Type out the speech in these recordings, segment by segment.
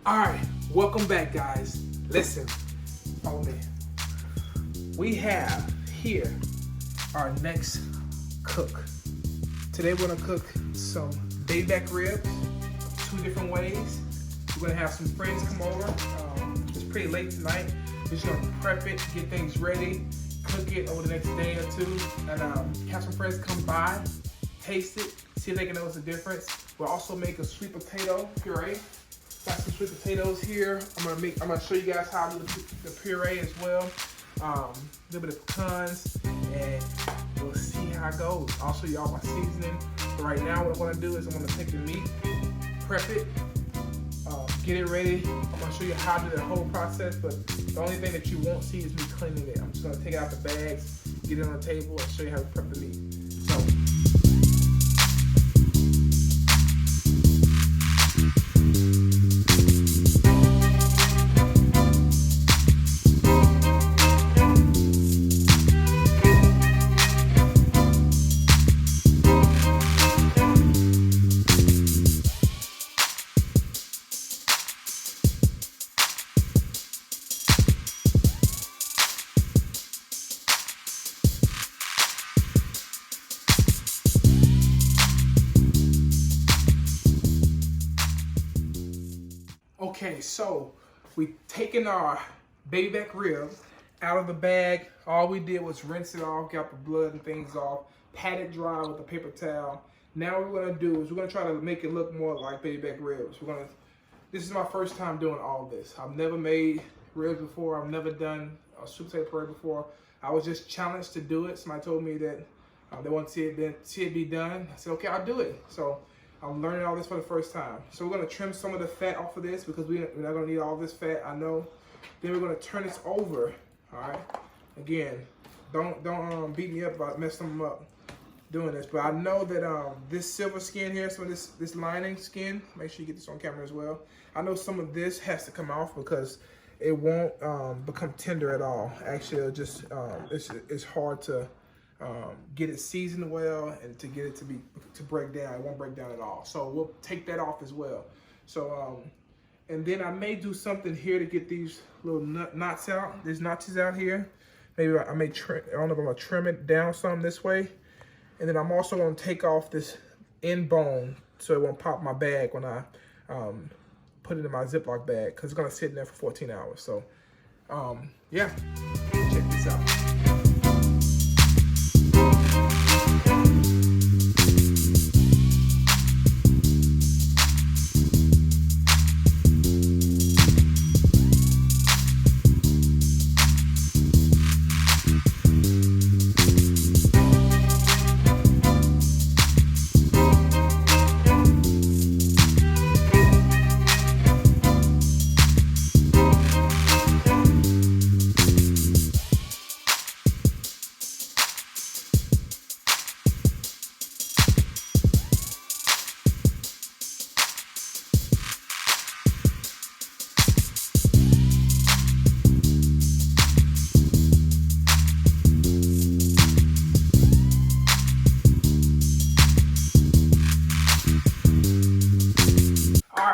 All right, welcome back, guys. Listen, follow me. We have here our next cook. Today we're gonna cook some baby back ribs, 2 different ways. We're gonna have some friends come over. It's pretty late tonight. We're just gonna prep it, get things ready, cook it over the next day or 2, and have some friends come by, taste it, see if they can notice the difference. We'll also make a sweet potato puree. Got some sweet potatoes here. I'm gonna show you guys how to do the puree as well. A little bit of pecans, and we'll see how it goes. I'll show y'all my seasoning. But right now, what I'm gonna do is I'm gonna take the meat, prep it, get it ready. I'm gonna show you how to do the whole process, but the only thing that you won't see is me cleaning it. I'm just gonna take it out the bags, get it on the table, and show you how to prep the meat. So. Okay, so we taken our baby back rib out of the bag. All we did was rinse it off, got the blood and things off, pat it dry with a paper towel. Now what we're gonna do is we're gonna try to make it look more like baby back ribs. This is my first time doing all this. I've never made ribs before. I've never done a sweet potato puree before. I was just challenged to do it. Somebody told me that they want to see it be done. I said, okay, I'll do it. So I'm learning all this for the first time. So we're gonna trim some of the fat off of this because we're not gonna need all this fat, I know. Then we're gonna turn this over, all right? Again, don't beat me up about messing them up doing this, but I know that this silver skin here, some of this lining skin, make sure you get this on camera as well. I know some of this has to come off because it won't become tender at all. Actually, it'll just, it's hard to get it seasoned well and to get it to break down. It won't break down at all. So we'll take that off as well. So and then I may do something here to get these little knots out. There's notches out here. Maybe I may trim. I don't know if I'm gonna trim it down some this way. And then I'm also gonna take off this end bone so it won't pop my bag when I put it in my Ziploc bag because it's gonna sit in there for 14 hours. So yeah, check this out.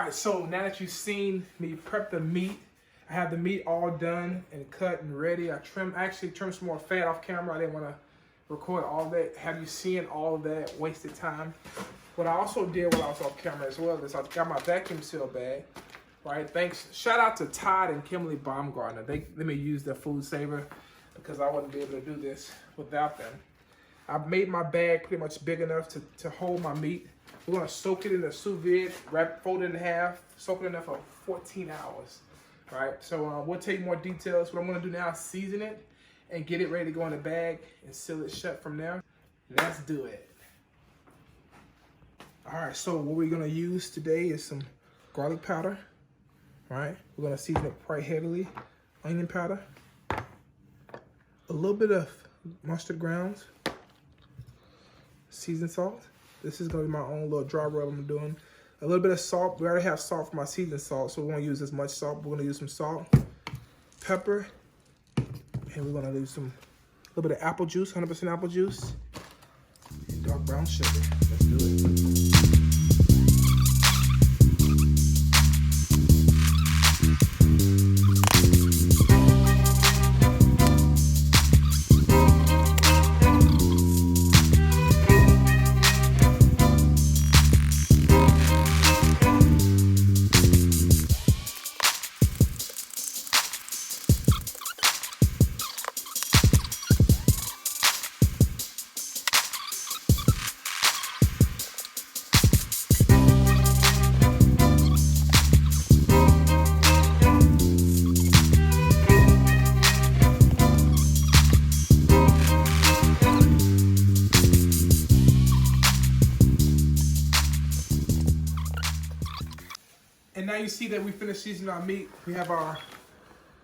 So now that you've seen me prep the meat, I have the meat all done and cut and ready. I actually trimmed some more fat off camera. I didn't want to record all that, have you seeing all of that wasted time. What I also did while I was off camera as well is I got my vacuum seal bag, right? Thanks, shout out to Todd and Kimberly Baumgartner. They let me use their food saver because I wouldn't be able to do this without them. I made my bag pretty much big enough to hold my meat. We're gonna soak it in the sous vide, fold it in half, soak it in there for 14 hours, right? So we'll take more details. What I'm gonna do now is season it and get it ready to go in the bag and seal it shut from there. Let's do it. All right, so what we're gonna use today is some garlic powder, right? We're gonna season it quite heavily. Onion powder, a little bit of mustard grounds, seasoned salt. This is gonna be my own little dry rub I'm doing. A little bit of salt. We already have salt for my seasoned salt, so we won't use as much salt. We're gonna use some salt, pepper, and we're gonna do a little bit of apple juice, 100% apple juice, and dark brown sugar. Let's do it. now you see that we finished seasoning our meat. We have our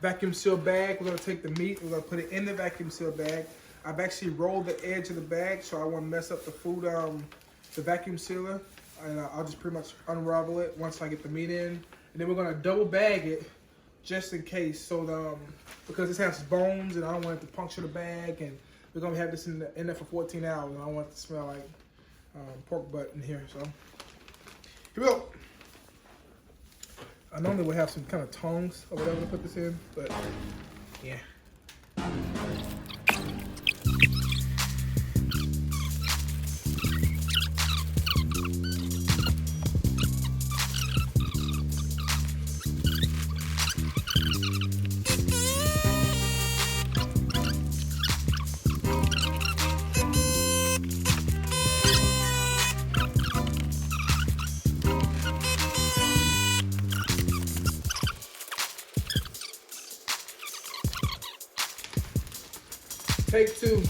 vacuum seal bag. We're gonna take the meat, we're gonna put it in the vacuum seal bag. I've actually rolled the edge of the bag so I won't mess up the food, the vacuum sealer. And I'll just pretty much unravel it once I get the meat in. And then we're gonna double bag it just in case. So because this has bones and I don't want it to puncture the bag, and we're gonna have this in there for 14 hours. And I don't want it to smell like pork butt in here. So here we go. I normally would have some kind of tongs or whatever to put this in, but yeah. Take two.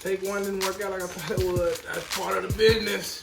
Take one didn't work out like I thought it would. That's part of the business.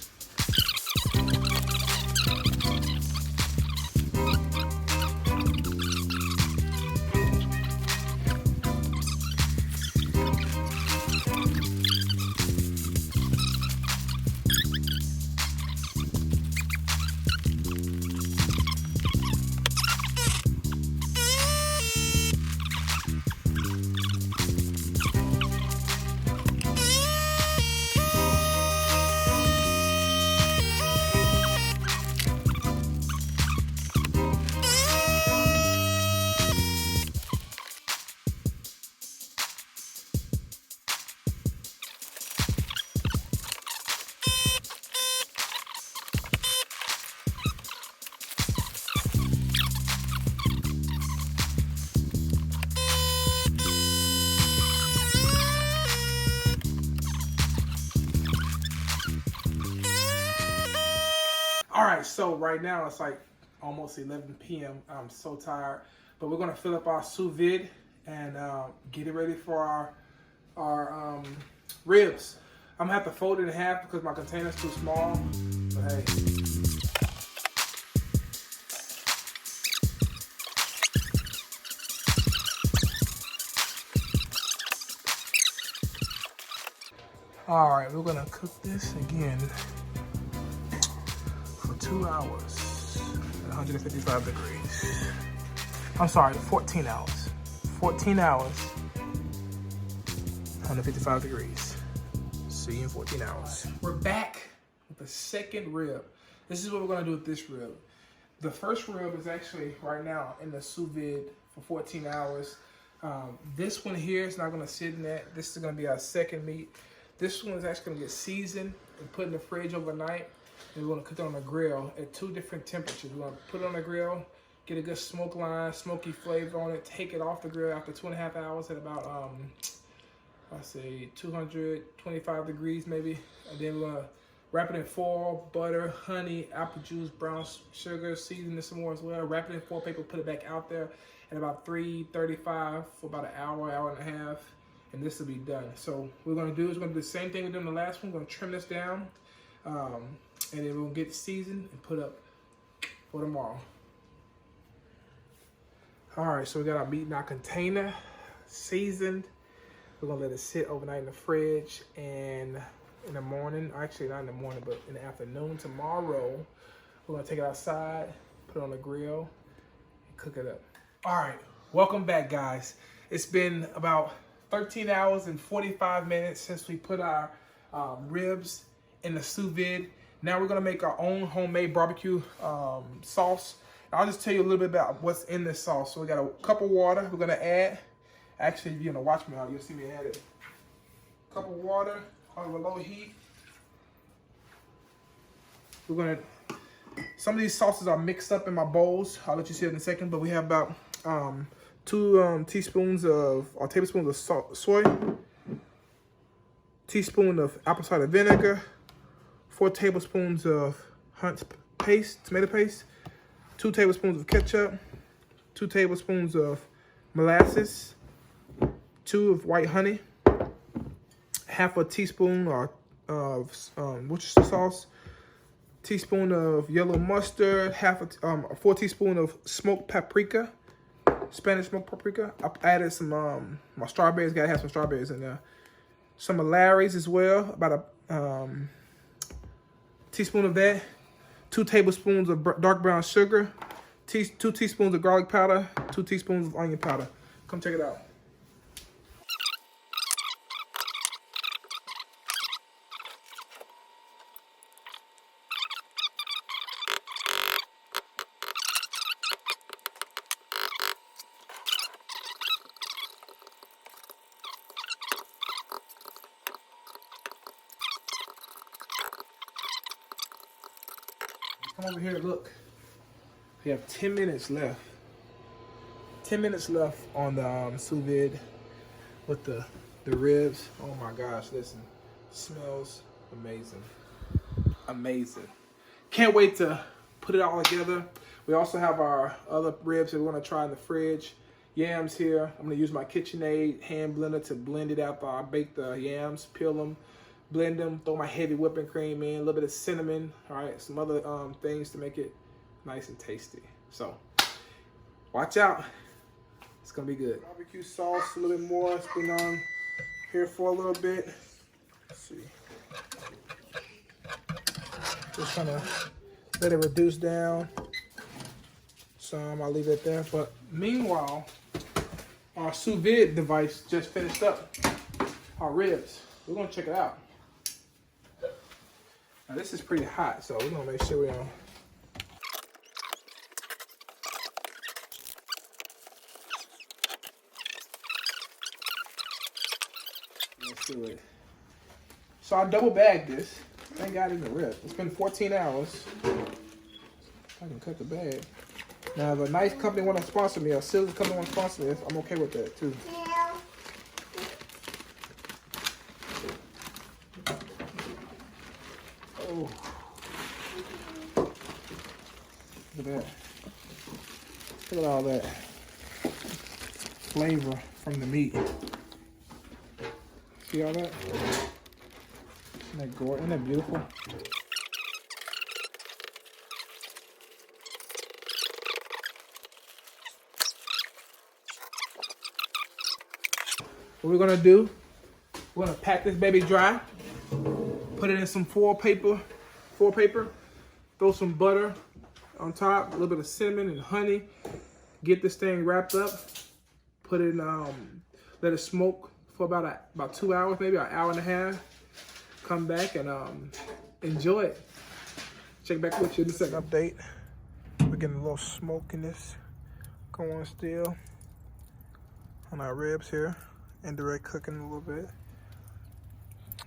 All right, so right now it's like almost 11 p.m. I'm so tired, but we're gonna fill up our sous vide and get it ready for our ribs. I'm gonna have to fold it in half because my container's too small, but hey. All right, we're gonna cook this again for 2 hours at 155 degrees. I'm sorry, 14 hours. 14 hours, 155 degrees. See you in 14 hours. We're back with the second rib. This is what we're gonna do with this rib. The first rib is actually right now in the sous vide for 14 hours. This one here is not gonna sit in that. This is gonna be our second meat. This one is actually gonna get seasoned and put in the fridge overnight. And we're gonna cook it on the grill at 2 different temperatures. We're gonna put it on the grill, get a good smoke line, smoky flavor on it, take it off the grill after 2.5 hours at about, I say 225 degrees maybe. And then we're gonna wrap it in foil, butter, honey, apple juice, brown sugar, season this some more as well. Wrap it in foil paper, put it back out there at about 335 for about an hour, hour and a half. And this will be done. So what we're gonna do is we're gonna do the same thing we did in the last one. We're gonna trim this down, and then we're gonna get it seasoned and put up for tomorrow. All right, so we got our meat in our container, seasoned. We're gonna let it sit overnight in the fridge, and in the morning, actually not in the morning, but in the afternoon tomorrow, we're gonna take it outside, put it on the grill, and cook it up. All right, welcome back, guys. It's been about 13 hours and 45 minutes since we put our ribs in the sous vide. Now we're gonna make our own homemade barbecue sauce. I'll just tell you a little bit about what's in this sauce. So we got a cup of water we're gonna add. Actually, if you're gonna watch me out, you'll see me add it. Cup of water on a low heat. We're gonna, some of these sauces are mixed up in my bowls. I'll let you see it in a second, but we have about 2 teaspoons of, or tablespoons of soy, teaspoon of apple cider vinegar, 4 tablespoons of Hunt's paste, tomato paste, 2 tablespoons of ketchup, 2 tablespoons of molasses, 2 of white honey, half a teaspoon of Worcestershire sauce, teaspoon of yellow mustard, 4 teaspoons of smoked paprika, Spanish smoked paprika. I added some my strawberries. Gotta have some strawberries in there. Some Larry's as well. About a teaspoon of that. 2 tablespoons of dark brown sugar. 2 teaspoons of garlic powder. 2 teaspoons of onion powder. Come check it out. Come over here, look. We have 10 minutes left. 10 minutes left on the sous vide with the ribs. Oh my gosh, listen. Smells amazing. Amazing. Can't wait to put it all together. We also have our other ribs that we're gonna try in the fridge. Yams here. I'm gonna use my KitchenAid hand blender to blend it after I bake the yams, peel them, blend them, throw my heavy whipping cream in, a little bit of cinnamon, all right, some other things to make it nice and tasty. So, watch out. It's gonna be good. Barbecue sauce, a little bit more. It's been on here for a little bit. Let's see. Just trying to let it reduce down some. I'll leave it there. But meanwhile, our sous vide device just finished up our ribs. We're gonna check it out. Now this is pretty hot, so we're gonna make sure we don't. Let's do it. So I double bagged this. Thank God it didn't rip. It's been 14 hours. I can cut the bag. Now if a nice company want to sponsor me, or a silver company want to sponsor me, I'm okay with that too. Oh. Look at that. Look at all that flavor from the meat. See all that? Isn't that gorgeous? Isn't that beautiful? What we're gonna do, we're gonna pack this baby dry, put it in some foil paper, throw some butter on top, a little bit of cinnamon and honey, get this thing wrapped up, put it in, let it smoke for about 2 hours, maybe an hour and a half. Come back and enjoy it. Check back with you in a second. Update. We're getting a little smokiness going still on our ribs here. Indirect cooking a little bit.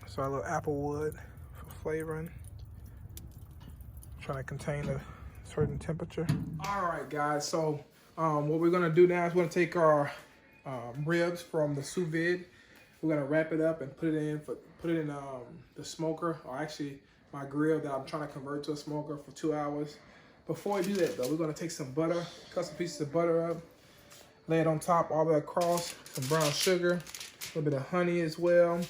So a little apple wood for flavoring. Trying to contain a certain temperature. All right, guys. So what we're gonna do now is we're gonna take our ribs from the sous vide. We're gonna wrap it up and put it in the smoker, or actually my grill that I'm trying to convert to a smoker for 2 hours. Before we do that though, we're gonna take some butter, cut some pieces of butter up, lay it on top all the way across, some brown sugar, a little bit of honey as well.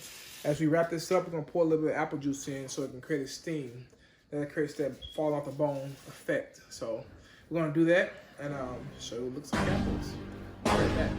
As we wrap this up, we're gonna pour a little bit of apple juice in so it can create a steam. That creates that fall off the bone effect. So we're gonna do that and show you what it looks like afterwards. All right, back.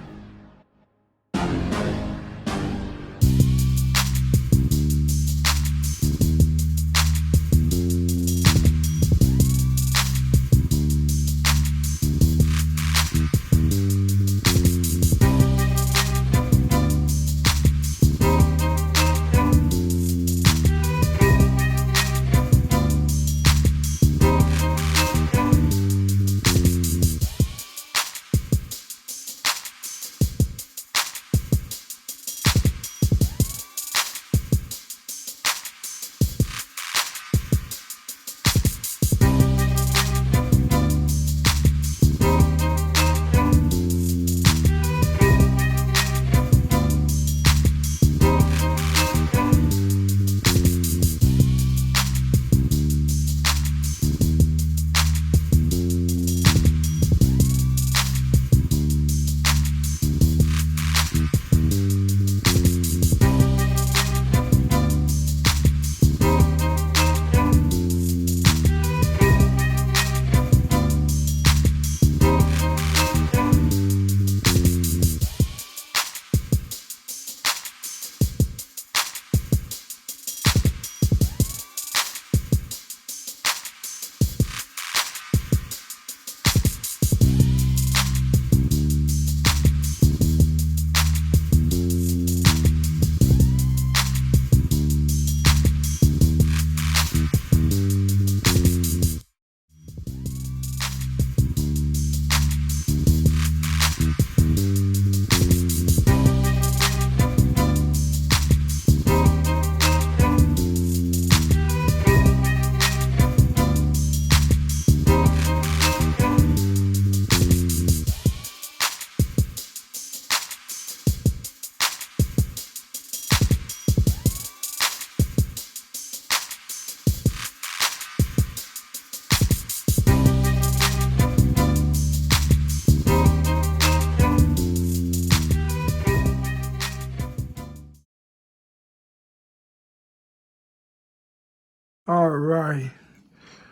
All right.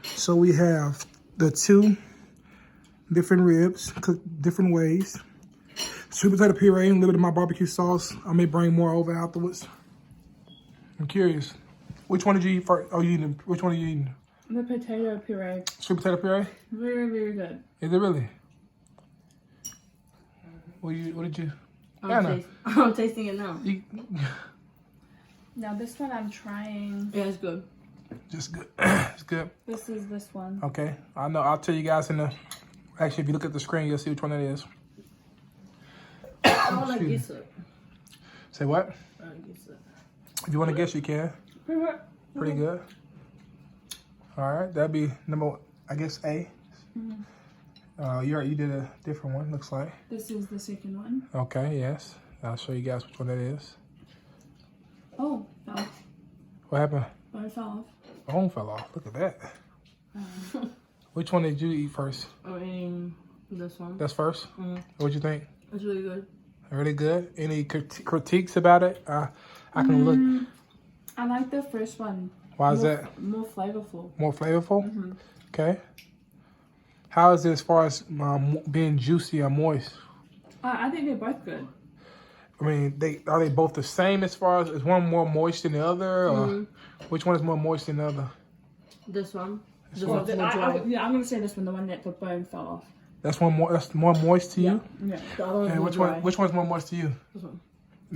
So we have the 2 different ribs cooked different ways. Sweet potato puree and a little bit of my barbecue sauce. I may bring more over afterwards. I'm curious. Which one did you eat first? Oh, which one are you eating? The potato puree. Sweet potato puree? Very, very good. Is it really? What did you? I'm tasting it now. Now this one I'm trying. Yeah, it's good. Just good. It's good. This is this one. Okay. I know. I'll tell you guys in the... Actually, if you look at the screen, you'll see which one it is. I want to guess it. Say what? I want to guess it. If you want to guess, you can. Pretty good. All right. That'd be number, I guess, A. You did a different one, looks like. This is the second one. Okay, yes. I'll show you guys which one that is. Oh, fell off. What happened? Bone fell off. Bone fell off. Look at that. Which one did you eat first? I mean, this one. That's first? What'd you think? It's really good. Really good? Any critiques about it? I can look. I like the first one. Why is that? More flavorful. More flavorful? Okay. How is it as far as being juicy or moist? I think they're both good. I mean, are they both the same as far as, is one more moist than the other? Or which one is more moist than the other? This one. This one. I'm going to say this one, the one that the bone fell off. That's more moist to you? Yeah. The other And which one's more moist to you? This one.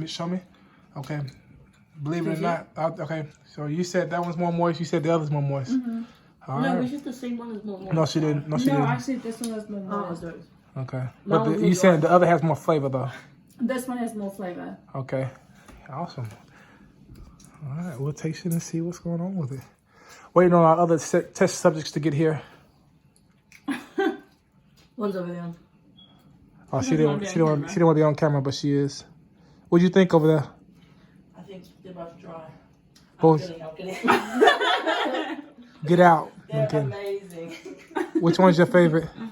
Show me. Okay. Believe it or not. Okay. So you said that one's more moist. You said the other's more moist. All No, right. we just the same one as more. No, she didn't. No, she No, didn't. I said this one was more moist. Okay. Mine But was you said the other has more flavor though. This one has more flavor. Okay. Awesome. All right. We'll taste it and see what's going on with it. Waiting on our other test subjects to get here. One's over there. Oh, she didn't want to be on camera, but she is. What'd you think over there? I think they're about to dry. Both. I'm kidding. Get out. They're amazing. Which one's your favorite? Yeah.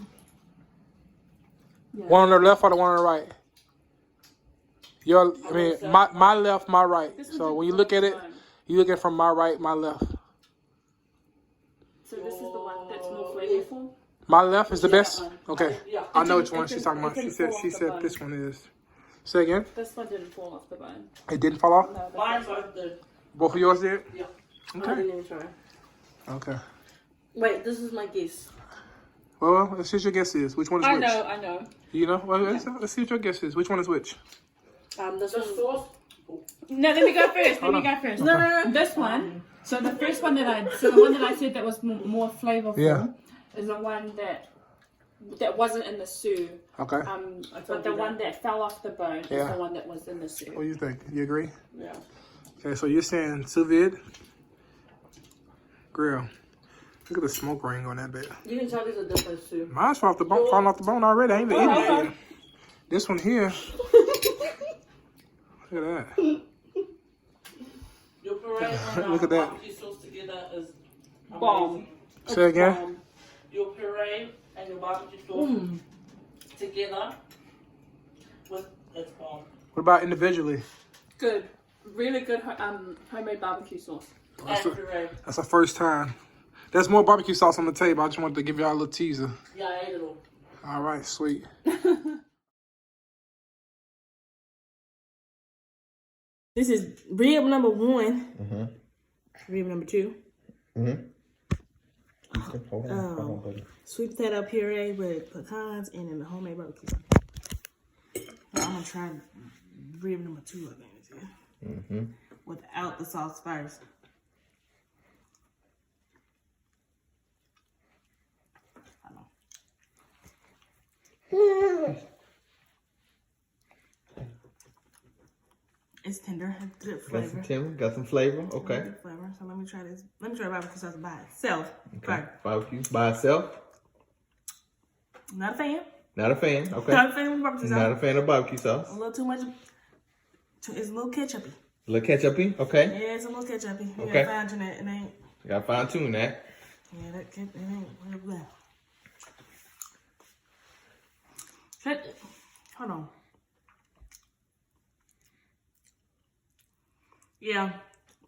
One on the left or the one on the right? My left, my right. So when you look at it, you look at it from my right, my left. So this is the one that's more flavorful? My left is the best? Okay. Yeah. I know which one she's talking about. She said this one is. Say again? This one didn't fall off the bone. It didn't fall off? No, Mine both did. Both of yours did? Yeah. Okay. I didn't even try. Okay. Wait, this is my guess. Well, let's see what your guess is. Which one is which? I know. You know? Well, let's see what your guess is. Which one is which? This one. No, let me go first. No. This one. So the first one the one that I said that was more flavorful is the one that wasn't in the Sous. Okay. But the one that fell off the bone is the one that was in the Sous. What do you think? You agree? Yeah. Okay, so you're saying Sous Vide grill. Look at the smoke ring on that bit. You can tell there's a difference too. Mine's falling off the bone already. I ain't even eating it yet. This one here. Look at that. Your puree and Look at that. barbecue sauce together is Bomb. Say again. Your puree and your barbecue sauce together it's bomb. What about individually? Good. Really good homemade barbecue sauce. And puree. That's the first time. There's more barbecue sauce on the table. I just wanted to give y'all a little teaser. Yeah, I ate it all. All right, sweet. This is rib number 1. Rib number 2. Hold on, buddy. Sweet potato puree with pecans and then the homemade barbecue. I'm gonna try rib number 2, I think. Without the sauce first. It's tender, has good flavor. Got some flavor. Okay. Good flavor. So let me try this. Let me try barbecue sauce by itself. Okay. Barbecue by itself. Not a fan. Not a fan. Okay. Not a fan of barbecue sauce. Not a fan of barbecue sauce. A little too much. It's a little ketchupy. A little ketchupy. Okay. Yeah, it's a little ketchupy. You Okay. gotta fine tune that. It ain't. You gotta fine tune that. Yeah, that ketchup it ain't real good. Shit. Hold on. Yeah,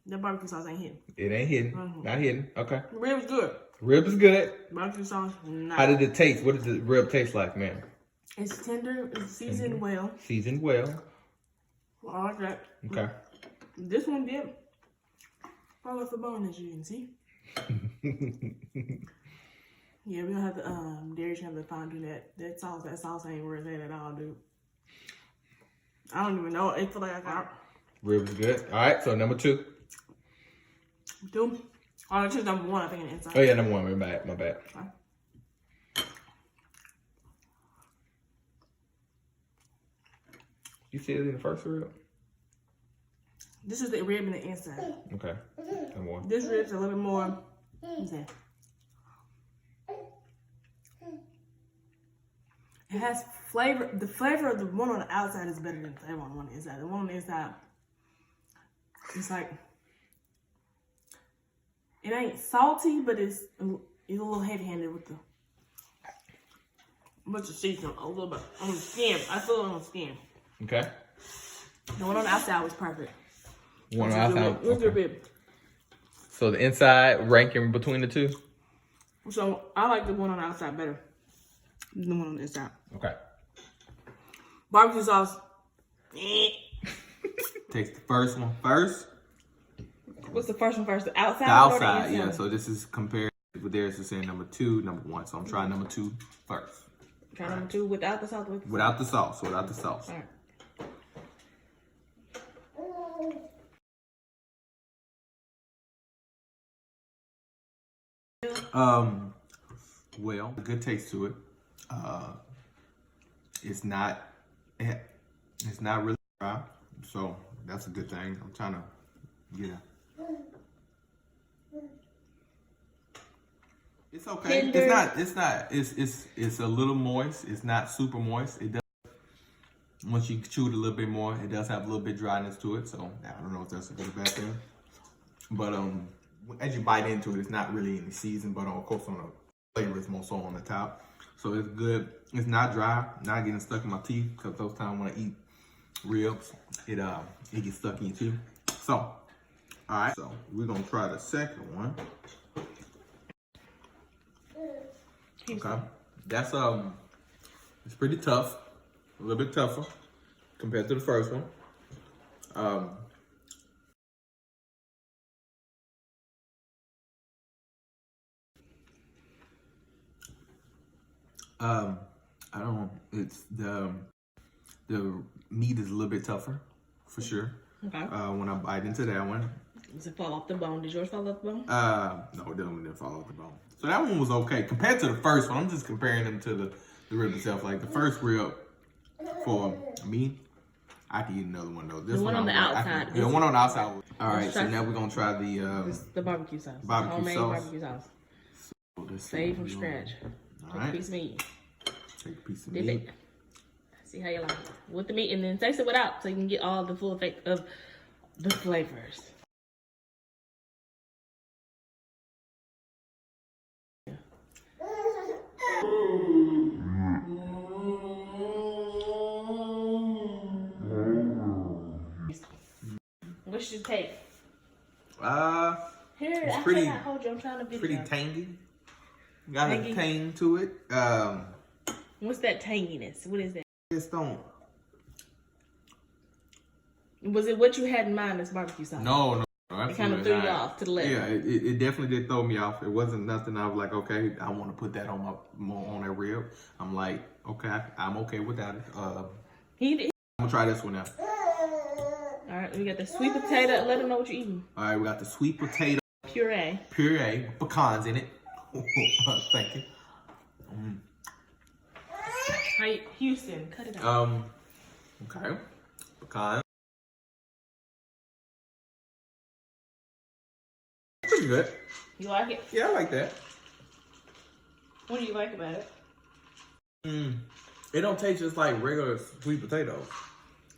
The barbecue sauce ain't hidden. It ain't hidden. Not hidden. Okay. The rib is good. Rib is good. Barbecue sauce, not. How did it taste? What did the rib taste like, man? It's tender. It's seasoned well. Seasoned well. I like that. Okay. This one did fall off the bone, as you can see. Yeah, we're gonna have to Darius have to find you that sauce ain't worth it at all, dude. I don't even know. It feel like I got Rib is good. All right, so number 2. two. Oh, it's just number 1, I think, in the inside. Oh yeah, number 1. My bad. Okay. You see it in the first rib? This is the rib in the inside. Okay. Number 1. This rib's a little bit more. What's that? It has flavor. The flavor of the one on the outside is better than the flavor on the one on the inside. The one on the inside, it's like, it ain't salty, but it's a little heavy-handed with the seasoning a little bit on the skin. I feel it on the skin. Okay. The one on the outside was perfect. One on the outside. What's your rib? So the inside ranking between the 2? So I like the one on the outside better than the one on the inside. Okay. Barbecue sauce. Taste the first one first. What's the first one first? The outside? The or the outside, inside? yeah. So this is compared with theirs is saying number 2, number 1. So I'm trying number 2 first. Try number 2 without the sauce. Without the sauce. Without the sauce. All right. Well, a good taste to it. It's not really dry, so that's a good thing. I'm trying to, it's okay. Tender. It's a little moist. It's not super moist. It does, once you chew it a little bit more, it does have a little bit dryness to it. So I don't know if that's a good or bad thing. But as you bite into it, it's not really any season, but of course on the flavor, it's more so on the top. So it's good. It's not dry, not getting stuck in my teeth, because those times when I eat ribs, it gets stuck in your teeth. So, all right. So we're gonna try the second one. Okay, that's it's pretty tough, a little bit tougher compared to the first one. I don't know. It's the meat is a little bit tougher, for sure. Okay. When I bite into that one. Does it fall off the bone? Did yours fall off the bone? No, it didn't fall off the bone. So that one was okay compared to the first one. I'm just comparing them to the rib itself. Like the first rib for me, I could eat another one though. This the one on the outside. The one on the outside. All right, so now we're gonna try the barbecue sauce. Barbecue sauce. Barbecue sauce. So Made from scratch. All Take right. a piece of meat. Take a piece of Dip meat. it. See how you like it. With the meat, and then taste it without, so you can get all the full effect of the flavors. What's your take? Here, it's I pretty- cannot hold you. I'm trying to video. Pretty tangy. Got Tangy? a tang to it. What's that tanginess? What is that? Just don't. Was it what you had in mind as barbecue sauce? No, It kind of threw you off to the left. Yeah, it definitely did throw me off. It wasn't nothing I was like, okay, I want to put that on on that rib. I'm like, okay, I'm okay with that. I'm gonna try this one now. All right, we got the sweet potato. Let them know what you're eating. All right, we got the sweet potato Puree. puree with pecans in it. Thank you. Hey, Houston, cut it out. Okay, pecan. Pretty good. You like it? Yeah, I like that. What do you like about it? It don't taste just like regular sweet potatoes.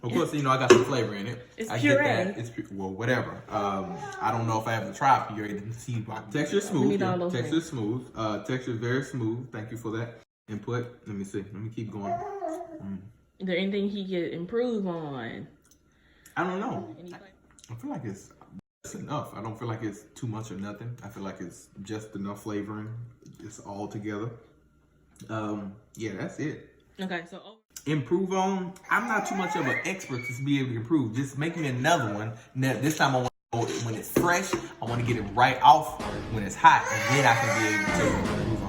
Of course, you know, I got some flavor in it. It's I puree. get that. It's well, whatever. I don't know if I have to try puree to see. Texture smooth. need all those Texture smooth. Texture very smooth. Thank you for that input. Let me see. Let me keep going. Is there anything he could improve on? I don't know. I feel like it's just enough. I don't feel like it's too much or nothing. I feel like it's just enough flavoring. It's all together. Yeah, that's it. Okay, so Improve on. I'm not too much of an expert to be able to improve. Just make me another one. Now, this time I want when it's fresh. I want to get it right off when it's hot, and then I can be able to improve